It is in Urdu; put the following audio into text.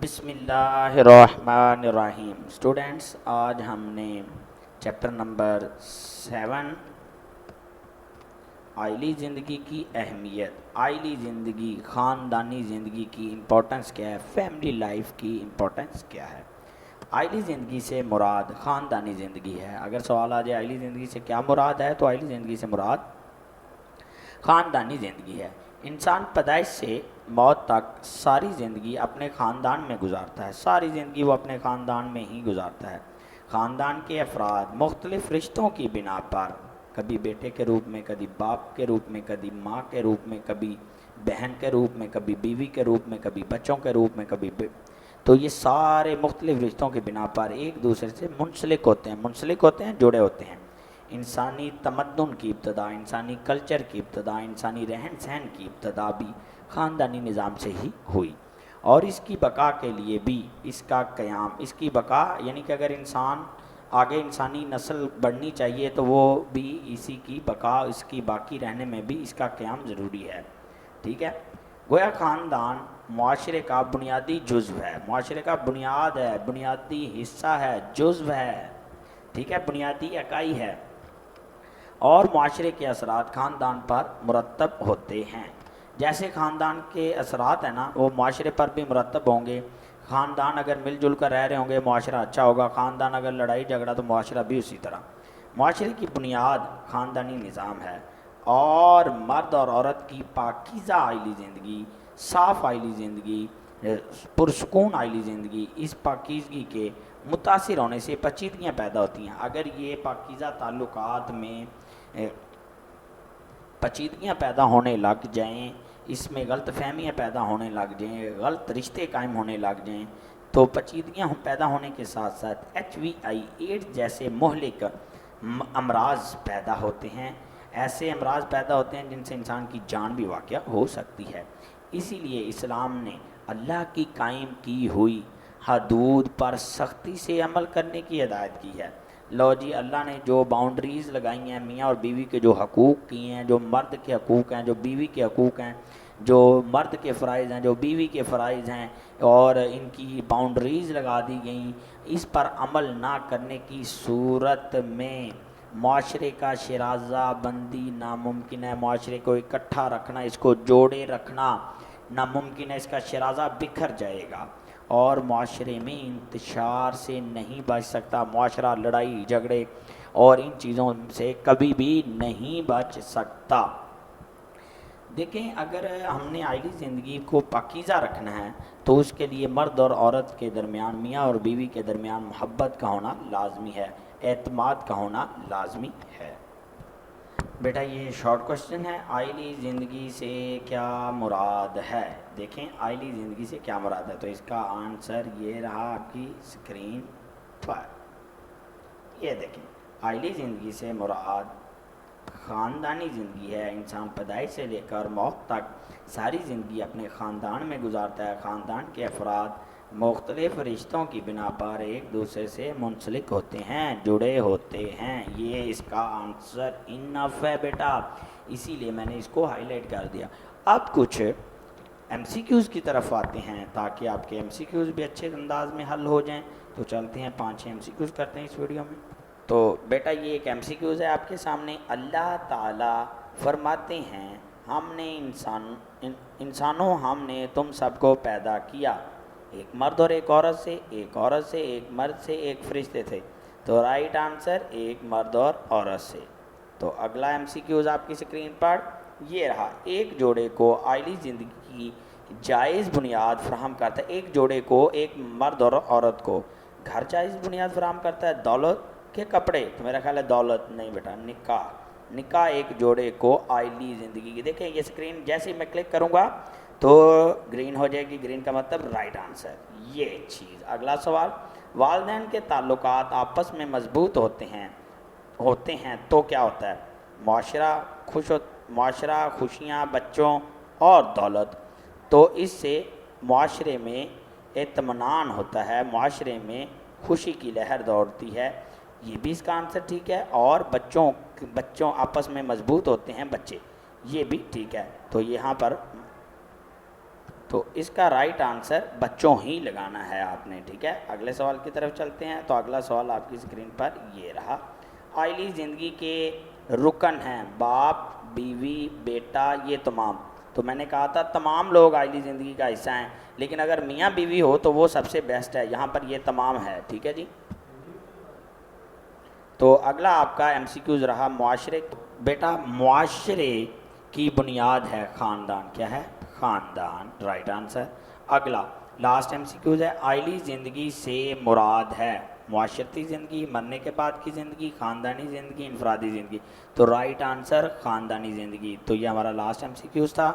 بسم اللہ الرحمن الرحیم. اسٹوڈینٹس، آج ہم نے چیپٹر نمبر 7 عائلی زندگی کی اہمیت، عائلی زندگی، خاندانی زندگی کی امپورٹنس کیا ہے، فیملی لائف کی امپورٹنس کیا ہے. عائلی زندگی سے مراد خاندانی زندگی ہے. اگر سوال آ جائے عائلی زندگی سے کیا مراد ہے، تو عائلی زندگی سے مراد خاندانی زندگی ہے. انسان پیدائش سے موت تک ساری زندگی اپنے خاندان میں گزارتا ہے. ساری زندگی وہ اپنے خاندان میں ہی گزارتا ہے. خاندان کے افراد مختلف رشتوں کی بنا پر، کبھی بیٹے کے روپ میں، کبھی باپ کے روپ میں، کبھی ماں کے روپ میں، کبھی بہن کے روپ میں، کبھی بیوی کے روپ میں، کبھی بچوں کے روپ میں، تو یہ سارے مختلف رشتوں کی بنا پر ایک دوسرے سے منسلک ہوتے ہیں، جڑے ہوتے ہیں. انسانی تمدن کی ابتدا، انسانی کلچر کی ابتدا، انسانی رہن سہن کی ابتدا بھی خاندانی نظام سے ہی ہوئی. اور اس کی بقا کے لیے بھی اس کا قیام، اس کی بقا یعنی کہ اگر آگے انسانی نسل بڑھنی چاہیے تو وہ بھی اسی کی بقا، اس کی باقی رہنے میں بھی اس کا قیام ضروری ہے. ٹھیک ہے. گویا خاندان معاشرے کا بنیادی جزو ہے، معاشرے کا بنیاد ہے، بنیادی حصہ ہے، جزو ہے. ٹھیک ہے، بنیادی اکائی ہے. اور معاشرے کے اثرات خاندان پر مرتب ہوتے ہیں. جیسے خاندان کے اثرات ہیں نا، وہ معاشرے پر بھی مرتب ہوں گے. خاندان اگر مل جل کر رہ رہے ہوں گے، معاشرہ اچھا ہوگا. خاندان اگر لڑائی جھگڑا تو معاشرہ بھی اسی طرح. معاشرے کی بنیاد خاندانی نظام ہے. اور مرد اور عورت کی پاکیزہ عائلی زندگی، صاف عائلی زندگی، پرسکون عائلی زندگی، اس پاکیزگی کے متاثر ہونے سے پیچیدگیاں پیدا ہوتی ہیں. اگر یہ پاکیزہ تعلقات میں پیچیدگیاں پیدا ہونے لگ جائیں، اس میں غلط فہمیاں پیدا ہونے لگ جائیں، غلط رشتے قائم ہونے لگ جائیں، تو پیچیدگیاں پیدا ہونے کے ساتھ ساتھ HIV ایڈز جیسے مہلک امراض پیدا ہوتے ہیں. ایسے امراض پیدا ہوتے ہیں جن سے انسان کی جان بھی واقع ہو سکتی ہے. اسی لیے اسلام نے اللہ کی قائم کی ہوئی حدود پر سختی سے عمل کرنے کی ہدایت کی ہے. لو جی، اللہ نے جو باؤنڈریز لگائی ہیں، میاں اور بیوی کے جو حقوق کیے ہیں، جو مرد کے حقوق ہیں، جو بیوی کے حقوق ہیں، جو مرد کے فرائض ہیں، جو بیوی کے فرائض ہیں، اور ان کی باؤنڈریز لگا دی گئیں، اس پر عمل نہ کرنے کی صورت میں معاشرے کا شرازہ بندی ناممکن ہے. معاشرے کو اکٹھا رکھنا، اس کو جوڑے رکھنا ناممکن ہے. اس کا شرازہ بکھر جائے گا اور معاشرے میں انتشار سے نہیں بچ سکتا. معاشرہ لڑائی جھگڑے اور ان چیزوں سے کبھی بھی نہیں بچ سکتا. دیکھیں، اگر ہم نے عائلی زندگی کو پاکیزہ رکھنا ہے تو اس کے لیے مرد اور عورت کے درمیان، میاں اور بیوی کے درمیان محبت کا ہونا لازمی ہے، اعتماد کا ہونا لازمی ہے. بیٹا یہ شارٹ کوشچن ہے، عائلی زندگی سے کیا مراد ہے. دیکھیں عائلی زندگی سے کیا مراد ہے، تو اس کا آنسر یہ رہا آپ کی اسکرین پر. یہ دیکھیں، عائلی زندگی سے مراد خاندانی زندگی ہے. انسان پیدائش سے لے کر موت تک ساری زندگی اپنے خاندان میں گزارتا ہے. خاندان کے افراد مختلف رشتوں کی بنا پر ایک دوسرے سے منسلک ہوتے ہیں، جڑے ہوتے ہیں. یہ اس کا آنسر انف ہے بیٹا، اسی لیے میں نے اس کو ہائی لائٹ کر دیا. اب کچھ MCQs کی طرف آتے ہیں تاکہ آپ کے MCQs بھی اچھے انداز میں حل ہو جائیں. تو چلتے ہیں 5-6 MCQs کرتے ہیں اس ویڈیو میں. تو بیٹا یہ ایک MCQs ہے آپ کے سامنے. اللہ تعالیٰ فرماتے ہیں ہم نے انسانوں ہم نے تم سب کو پیدا کیا، ایک مرد اور ایک عورت سے، ایک عورت سے، ایک مرد سے، ایک فرشتے تھے. تو رائٹ آنسر ایک مرد اور عورت سے. تو اگلا MCQs آپ کی اسکرین پر یہ رہا. ایک جوڑے کو عائلی زندگی کی جائز بنیاد فراہم کرتا ہے. ایک جوڑے کو، ایک مرد اور عورت کو گھر جائز بنیاد فراہم کرتا ہے. دولت کے کپڑے، تو میرا خیال ہے دولت نہیں بیٹا، نکاح ایک جوڑے کو عائلی زندگی کی. دیکھیں یہ اسکرین جیسے ہی میں کلک کروں گا تو گرین ہو جائے گی، گرین کا مطلب رائٹ آنسر یہ چیز. اگلا سوال، والدین کے تعلقات آپس میں مضبوط ہوتے ہیں تو کیا ہوتا ہے؟ معاشرہ، خوشیاں، بچوں اور دولت. تو اس سے معاشرے میں اطمینان ہوتا ہے، معاشرے میں خوشی کی لہر دوڑتی ہے. یہ بھی اس کا آنسر ٹھیک ہے. اور بچوں آپس میں مضبوط ہوتے ہیں، بچے، یہ بھی ٹھیک ہے. تو یہاں پر تو اس کا رائٹ آنسر بچوں ہی لگانا ہے آپ نے، ٹھیک ہے. اگلے سوال کی طرف چلتے ہیں. تو اگلا سوال آپ کی اسکرین پر یہ رہا. آئلی زندگی کے رکن ہیں باپ، بیوی، بیٹا، یہ تمام. تو میں نے کہا تھا تمام لوگ آئلی زندگی کا حصہ ہیں، لیکن اگر میاں بیوی ہو تو وہ سب سے بیسٹ ہے. یہاں پر یہ تمام ہے، ٹھیک ہے جی. تو اگلا آپ کا ایم سی کیوز رہا معاشرے. بیٹا معاشرے کی بنیاد ہے خاندان. کیا ہے؟ خاندان، رائٹ آنسر. اگلا لاسٹ ایم سی کیوز ہے آئلی زندگی سے مراد ہے معاشرتی زندگی، مرنے کے بعد کی زندگی، خاندانی زندگی، انفرادی زندگی. تو رائٹ آنسر خاندانی زندگی. تو یہ ہمارا لاسٹ ایم سی کیوز تھا.